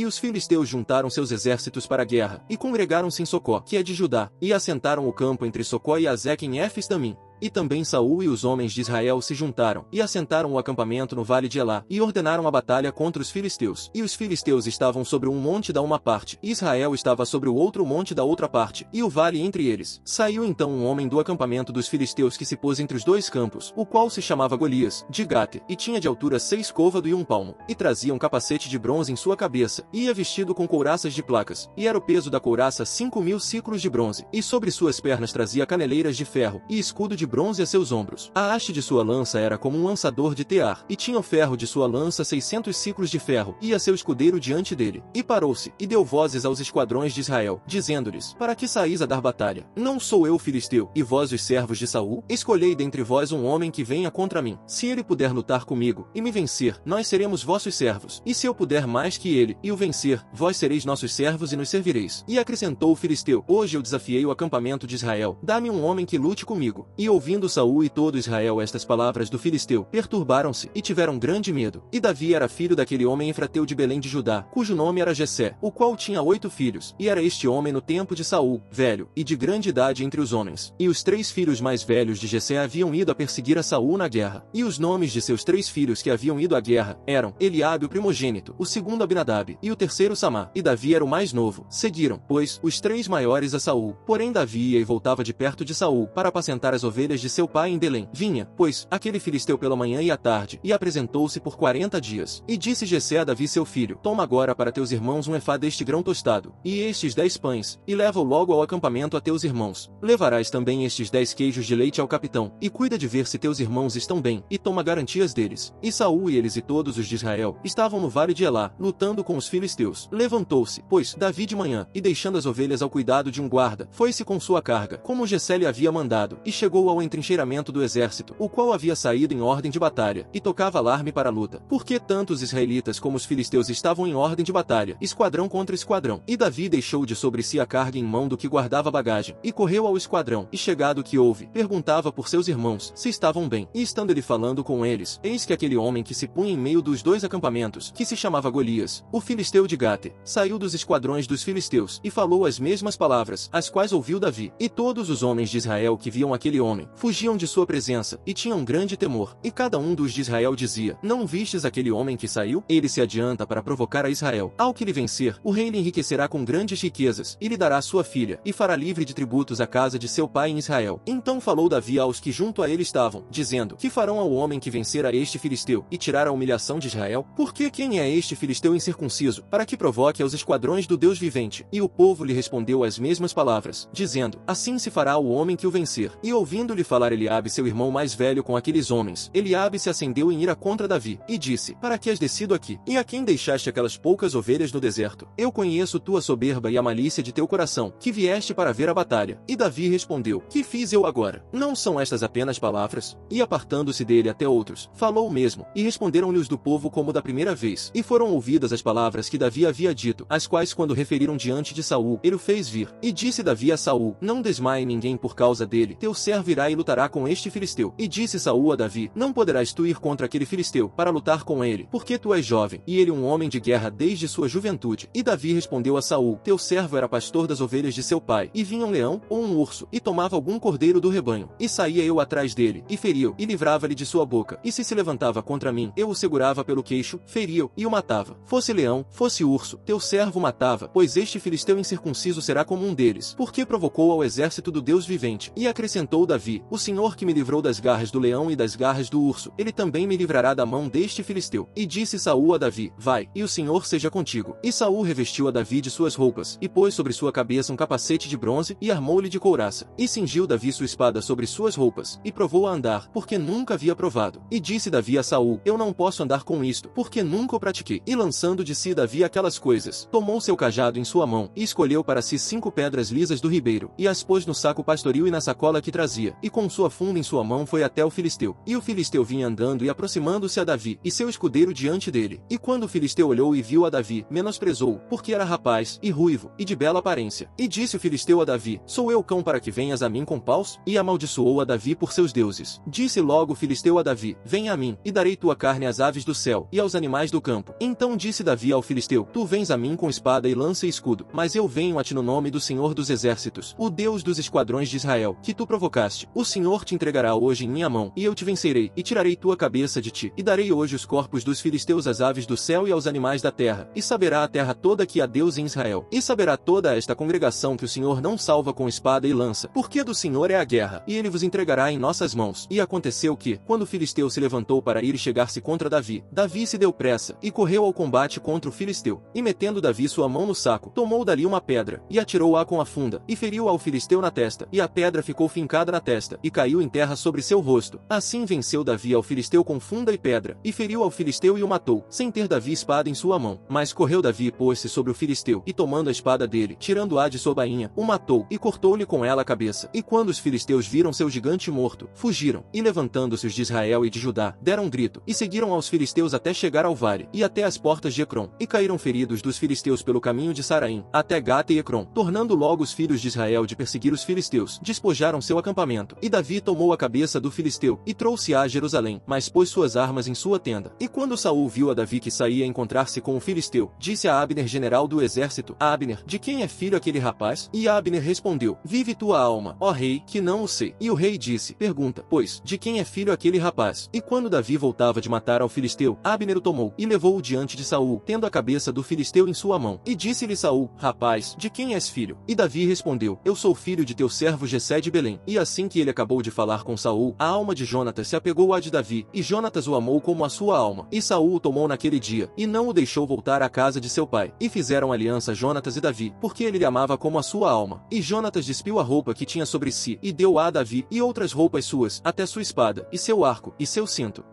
os filisteus juntaram seus exércitos para a guerra, e congregaram-se em Socó, que é de Judá, e assentaram o campo entre Socó e Azeque em Éfes-Damim. E também Saul e os homens de Israel se juntaram, e assentaram o acampamento no vale de Elá, e ordenaram a batalha contra os filisteus. E os filisteus estavam sobre um monte da uma parte, e Israel estava sobre o outro monte da outra parte, e o vale entre eles. Saiu então um homem do acampamento dos filisteus que se pôs entre os dois campos, o qual se chamava Golias, de Gate, e tinha de altura 6 côvados e 1 palmo, e trazia um capacete de bronze em sua cabeça, e ia vestido com couraças de placas, e era o peso da couraça 5.000 siclos de bronze, e sobre suas pernas trazia caneleiras de ferro, e escudo de bronze a seus ombros. A haste de sua lança era como um lançador de tear, e tinha o ferro de sua lança 600 siclos de ferro, e a seu escudeiro diante dele. E parou-se, e deu vozes aos esquadrões de Israel, dizendo-lhes: Para que saís a dar batalha? Não sou eu filisteu, e vós os servos de Saul? Escolhei dentre vós um homem que venha contra mim. Se ele puder lutar comigo, e me vencer, nós seremos vossos servos. E se eu puder mais que ele, e o vencer, vós sereis nossos servos e nos servireis. E acrescentou o filisteu: Hoje eu desafiei o acampamento de Israel, dá-me um homem que lute comigo. E ouvindo Saul e todo Israel estas palavras do filisteu, perturbaram-se, e tiveram grande medo. E Davi era filho daquele homem efrateu de Belém de Judá, cujo nome era Jessé, o qual tinha 8 filhos, e era este homem no tempo de Saul, velho, e de grande idade entre os homens. E os 3 filhos mais velhos de Jessé haviam ido a perseguir a Saul na guerra. E os nomes de seus 3 filhos que haviam ido à guerra, eram, Eliabe o primogênito, o segundo Abinadab, e o terceiro Samá, e Davi era o mais novo. Seguiram, pois, os 3 maiores a Saul. Porém Davi ia e voltava de perto de Saul, para apacentar as ovelhas de seu pai em Belém. Vinha, pois, aquele filisteu pela manhã e à tarde, e apresentou-se por 40 dias. E disse Jessé a Davi seu filho: Toma agora para teus irmãos um efá deste grão tostado, e estes 10 pães, e leva-o logo ao acampamento a teus irmãos. Levarás também estes 10 queijos de leite ao capitão, e cuida de ver se teus irmãos estão bem, e toma garantias deles. E Saul e eles e todos os de Israel estavam no vale de Elá, lutando com os filisteus. Levantou-se, pois, Davi de manhã, e deixando as ovelhas ao cuidado de um guarda, foi-se com sua carga, como Jessé lhe havia mandado, e chegou ao entrincheiramento do exército, o qual havia saído em ordem de batalha, e tocava alarme para a luta. Porque tanto os israelitas como os filisteus estavam em ordem de batalha, esquadrão contra esquadrão. E Davi deixou de sobre si a carga em mão do que guardava a bagagem, e correu ao esquadrão, e chegado o que houve, perguntava por seus irmãos, se estavam bem. E estando ele falando com eles, eis que aquele homem que se punha em meio dos 2 acampamentos, que se chamava Golias, o filisteu de Gate, saiu dos esquadrões dos filisteus, e falou as mesmas palavras, as quais ouviu Davi. E todos os homens de Israel que viam aquele homem, fugiam de sua presença, e tinham grande temor. E cada um dos de Israel dizia: Não vistes aquele homem que saiu? Ele se adianta para provocar a Israel. Ao que lhe vencer, o rei lhe enriquecerá com grandes riquezas, e lhe dará sua filha, e fará livre de tributos a casa de seu pai em Israel. Então falou Davi aos que junto a ele estavam, dizendo: Que farão ao homem que vencer a este filisteu, e tirar a humilhação de Israel? Porque quem é este filisteu incircunciso, para que provoque aos esquadrões do Deus vivente? E o povo lhe respondeu as mesmas palavras, dizendo: Assim se fará ao homem que o vencer. E ouvindo-lhe falar Eliabe seu irmão mais velho com aqueles homens, Eliabe se acendeu em ira contra Davi, e disse: Para que has descido aqui? E a quem deixaste aquelas poucas ovelhas no deserto? Eu conheço tua soberba e a malícia de teu coração, que vieste para ver a batalha. E Davi respondeu: Que fiz eu agora? Não são estas apenas palavras? E apartando-se dele até outros, falou o mesmo, e responderam-lhe os do povo como da primeira vez. E foram ouvidas as palavras que Davi havia dito, as quais quando referiram diante de Saul, ele o fez vir. E disse Davi a Saul: Não desmaie ninguém por causa dele, teu servo irá e lutará com este filisteu. E disse Saul a Davi: Não poderás tu ir contra aquele filisteu, para lutar com ele, porque tu és jovem, e ele um homem de guerra desde sua juventude. E Davi respondeu a Saul: Teu servo era pastor das ovelhas de seu pai, e vinha um leão, ou um urso, e tomava algum cordeiro do rebanho, e saía eu atrás dele, e feria-o, e livrava-lhe de sua boca. E se levantava contra mim, eu o segurava pelo queixo, feria-o, e o matava. Fosse leão, fosse urso, teu servo matava, pois este filisteu incircunciso será como um deles, porque provocou ao exército do Deus vivente. E acrescentou Davi: O Senhor que me livrou das garras do leão e das garras do urso, ele também me livrará da mão deste filisteu. E disse Saul a Davi: Vai, e o Senhor seja contigo. E Saul revestiu a Davi de suas roupas, e pôs sobre sua cabeça um capacete de bronze, e armou-lhe de couraça. E cingiu Davi sua espada sobre suas roupas, e provou a andar, porque nunca havia provado. E disse Davi a Saul: Eu não posso andar com isto, porque nunca o pratiquei. E lançando de si Davi aquelas coisas, tomou seu cajado em sua mão, e escolheu para si 5 pedras lisas do ribeiro, e as pôs no saco pastoril e na sacola que trazia. e com sua funda em sua mão foi até o filisteu. E o filisteu vinha andando e aproximando-se a Davi, e seu escudeiro diante dele. E quando o filisteu olhou e viu a Davi, menosprezou, porque era rapaz, e ruivo, e de bela aparência. E disse o filisteu a Davi: sou eu cão para que venhas a mim com paus? E amaldiçoou a Davi por seus deuses. Disse logo o filisteu a Davi: venha a mim, e darei tua carne às aves do céu, e aos animais do campo. Então disse Davi ao filisteu: tu vens a mim com espada e lança e escudo, mas eu venho a ti no nome do Senhor dos exércitos, o Deus dos esquadrões de Israel, que tu provocaste. O Senhor te entregará hoje em minha mão, e eu te vencerei, e tirarei tua cabeça de ti, e darei hoje os corpos dos filisteus às aves do céu e aos animais da terra, e saberá a terra toda que há Deus em Israel, e saberá toda esta congregação que o Senhor não salva com espada e lança, porque do Senhor é a guerra, e ele vos entregará em nossas mãos. E aconteceu que, quando o filisteu se levantou para ir e chegar-se contra Davi, Davi se deu pressa, e correu ao combate contra o filisteu, e metendo Davi sua mão no saco, tomou dali uma pedra, e atirou-a com a funda, e feriu ao filisteu na testa, e a pedra ficou fincada na testa, e caiu em terra sobre seu rosto. Assim venceu Davi ao filisteu com funda e pedra, e feriu ao filisteu e o matou, sem ter Davi espada em sua mão. Mas correu Davi e pôs-se sobre o filisteu, e tomando a espada dele, tirando-a de sua bainha, o matou, e cortou-lhe com ela a cabeça. E quando os filisteus viram seu gigante morto, fugiram, e levantando-se os de Israel e de Judá, deram um grito, e seguiram aos filisteus até chegar ao vale, e até as portas de Ecrom, e caíram feridos dos filisteus pelo caminho de Saraim, até Gata e Ecrom. Tornando logo os filhos de Israel de perseguir os filisteus, despojaram seu acampamento, e Davi tomou a cabeça do filisteu, e trouxe-a a Jerusalém, mas pôs suas armas em sua tenda. E quando Saul viu a Davi que saía a encontrar-se com o filisteu, disse a Abner, general do exército: Abner, de quem é filho aquele rapaz? E Abner respondeu: vive tua alma, ó rei, que não o sei. E o rei disse: pergunta, pois, de quem é filho aquele rapaz? E quando Davi voltava de matar ao filisteu, Abner o tomou, e levou-o diante de Saul, tendo a cabeça do filisteu em sua mão. E disse-lhe Saul: rapaz, de quem és filho? E Davi respondeu: eu sou filho de teu servo Jessé de Belém. E assim que ele acabou de falar com Saul, a alma de Jonatas se apegou à de Davi, e Jonatas o amou como a sua alma. E Saul o tomou naquele dia, e não o deixou voltar à casa de seu pai. E fizeram aliança Jonatas e Davi, porque ele lhe amava como a sua alma. E Jonatas despiu a roupa que tinha sobre si, e deu-a a Davi, e outras roupas suas, até sua espada, e seu arco, e seu cinto.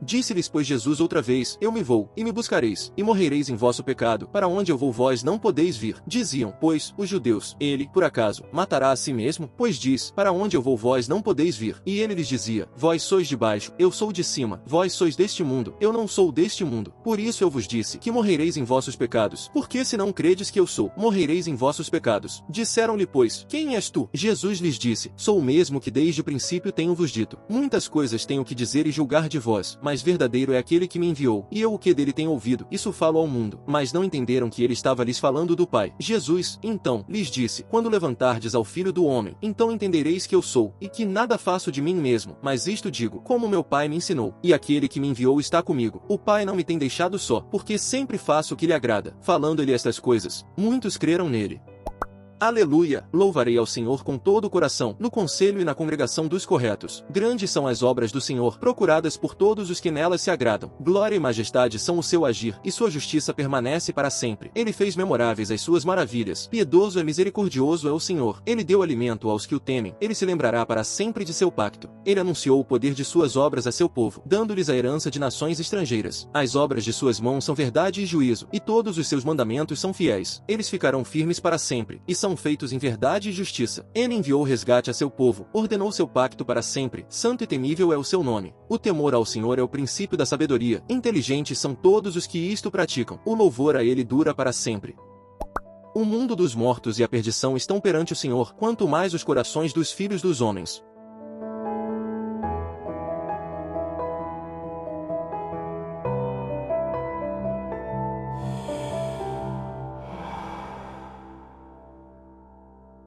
Disse-lhes, pois, Jesus outra vez: eu me vou, e me buscareis, e morrereis em vosso pecado, para onde eu vou vós não podeis vir. Diziam, pois, os judeus: ele, por acaso, matará a si mesmo? Pois diz: para onde eu vou vós não podeis vir. E ele lhes dizia: vós sois de baixo, eu sou de cima, vós sois deste mundo, eu não sou deste mundo. Por isso eu vos disse, que morrereis em vossos pecados, porque se não credes que eu sou, morrereis em vossos pecados. Disseram-lhe, pois: quem és tu? Jesus lhes disse: sou o mesmo que desde o princípio tenho vos dito. Muitas coisas tenho que dizer e julgar de vós, mas verdadeiro é aquele que me enviou, e eu o que dele tenho ouvido, isso falo ao mundo. Mas não entenderam que ele estava lhes falando do Pai. Jesus, então, lhes disse: quando levantardes ao Filho do Homem, então entendereis que eu sou, e que nada faço de mim mesmo, mas isto digo, como meu Pai me ensinou. E aquele que me enviou está comigo. O Pai não me tem deixado só, porque sempre faço o que lhe agrada. Falando-lhe estas coisas, muitos creram nele. Aleluia! Louvarei ao Senhor com todo o coração, no conselho e na congregação dos corretos. Grandes são as obras do Senhor, procuradas por todos os que nelas se agradam. Glória e majestade são o seu agir, e sua justiça permanece para sempre. Ele fez memoráveis as suas maravilhas. Piedoso e misericordioso é o Senhor. Ele deu alimento aos que o temem. Ele se lembrará para sempre de seu pacto. Ele anunciou o poder de suas obras a seu povo, dando-lhes a herança de nações estrangeiras. As obras de suas mãos são verdade e juízo, e todos os seus mandamentos são fiéis. Eles ficarão firmes para sempre, e são feitos em verdade e justiça. Ele enviou resgate a seu povo, ordenou seu pacto para sempre. Santo e temível é o seu nome. O temor ao Senhor é o princípio da sabedoria. Inteligentes são todos os que isto praticam. O louvor a ele dura para sempre. O mundo dos mortos e a perdição estão perante o Senhor, quanto mais os corações dos filhos dos homens.